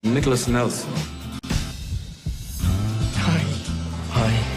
Nicholas Nelson. Hi. Hi.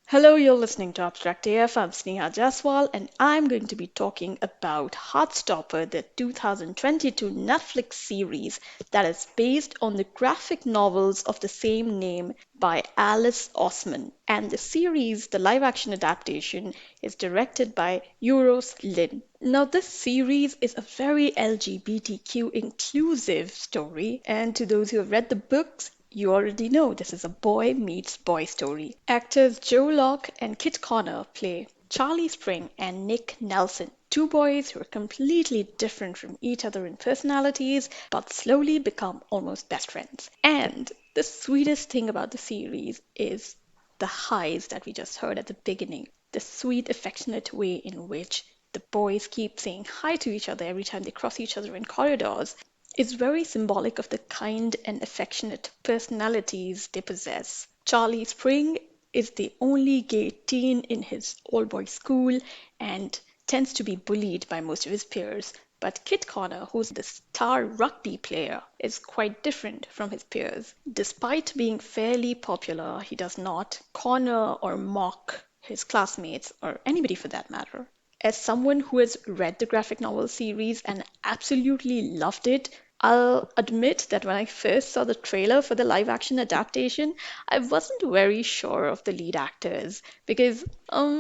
Hello, you're listening to Abstract AF. I'm Sneha Jaswal, and I'm going to be talking about Heartstopper, the 2022 Netflix series that is based on the graphic novels of the same name by Alice Osman. And the series, the live action adaptation, is directed by Euros Lin. Now, this series is a very LGBTQ inclusive story, and to those who have read the books, you already know this is a boy meets boy story. Actors Joe Locke and Kit Connor play Charlie Spring and Nick Nelson, two boys who are completely different from each other in personalities, but slowly become almost best friends. And the sweetest thing about the series is the highs that we just heard at the beginning, the sweet, affectionate way in which the boys keep saying hi to each other every time they cross each other in corridors is very symbolic of the kind and affectionate personalities they possess. Charlie Spring is the only gay teen in his all boys school and tends to be bullied by most of his peers. But Kit Connor, who's the star rugby player, is quite different from his peers. Despite being fairly popular, he does not corner or mock his classmates or anybody for that matter. As someone who has read the graphic novel series and absolutely loved it, I'll admit that when I first saw the trailer for the live action adaptation, I wasn't very sure of the lead actors because,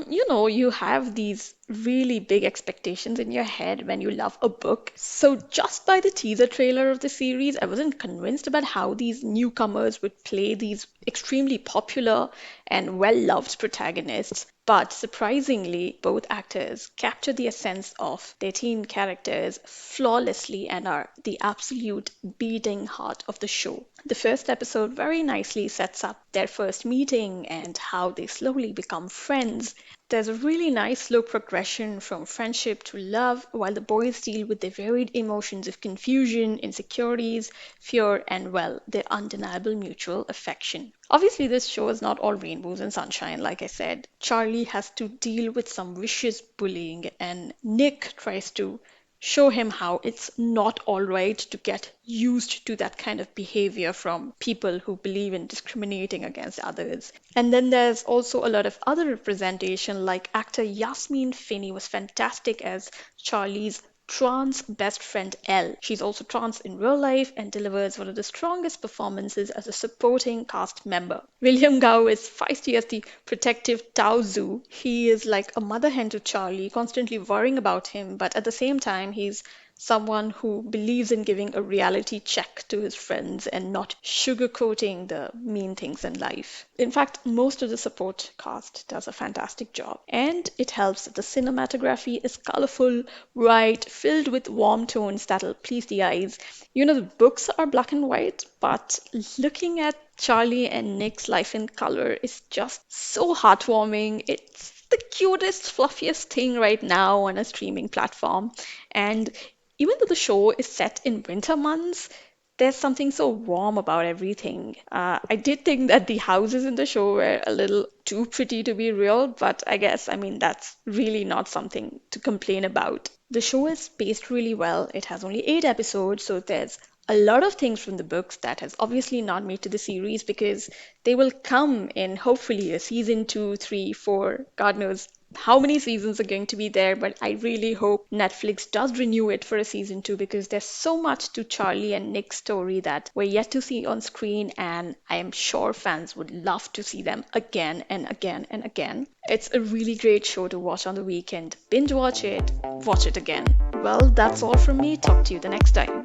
you have these really big expectations in your head when you love a book. So just by the teaser trailer of the series, I wasn't convinced about how these newcomers would play these extremely popular and well-loved protagonists. But surprisingly, both actors capture the essence of their teen characters flawlessly and are the absolute beating heart of the show. The first episode very nicely sets up their first meeting and how they slowly become friends. There's a really nice slow progression from friendship to love while the boys deal with their varied emotions of confusion, insecurities, fear, and, well, their undeniable mutual affection. Obviously, this show is not all rainbows and sunshine, like I said. Charlie has to deal with some vicious bullying, and Nick tries to show him how it's not all right to get used to that kind of behavior from people who believe in discriminating against others. And then there's also a lot of other representation, like actor Yasmin Finney was fantastic as Charlie's trans best friend Elle. She's also trans in real life and delivers one of the strongest performances as a supporting cast member. William Gao is feisty as the protective Tao Zhu. He is like a mother hen to Charlie, constantly worrying about him, but at the same time, he's someone who believes in giving a reality check to his friends and not sugarcoating the mean things in life. In fact, most of the support cast does a fantastic job. And it helps that the cinematography is colorful, bright, filled with warm tones that'll please the eyes. The books are black and white, but looking at Charlie and Nick's life in color is just so heartwarming. It's the cutest, fluffiest thing right now on a streaming platform. And even though the show is set in winter months, there's something so warm about everything. I did think that the houses in the show were a little too pretty to be real, but I mean, that's really not something to complain about. The show is paced really well. It has only 8 episodes, so there's a lot of things from the books that has obviously not made to the series because they will come in hopefully a season 2, 3, 4, God knows how many seasons are going to be there, but I really hope Netflix does renew it for a season 2 because there's so much to Charlie and Nick's story that we're yet to see on screen, and I am sure fans would love to see them again and again and again. It's a really great show to watch on the weekend. Binge watch it, watch it again. Well, that's all from me. Talk to you the next time.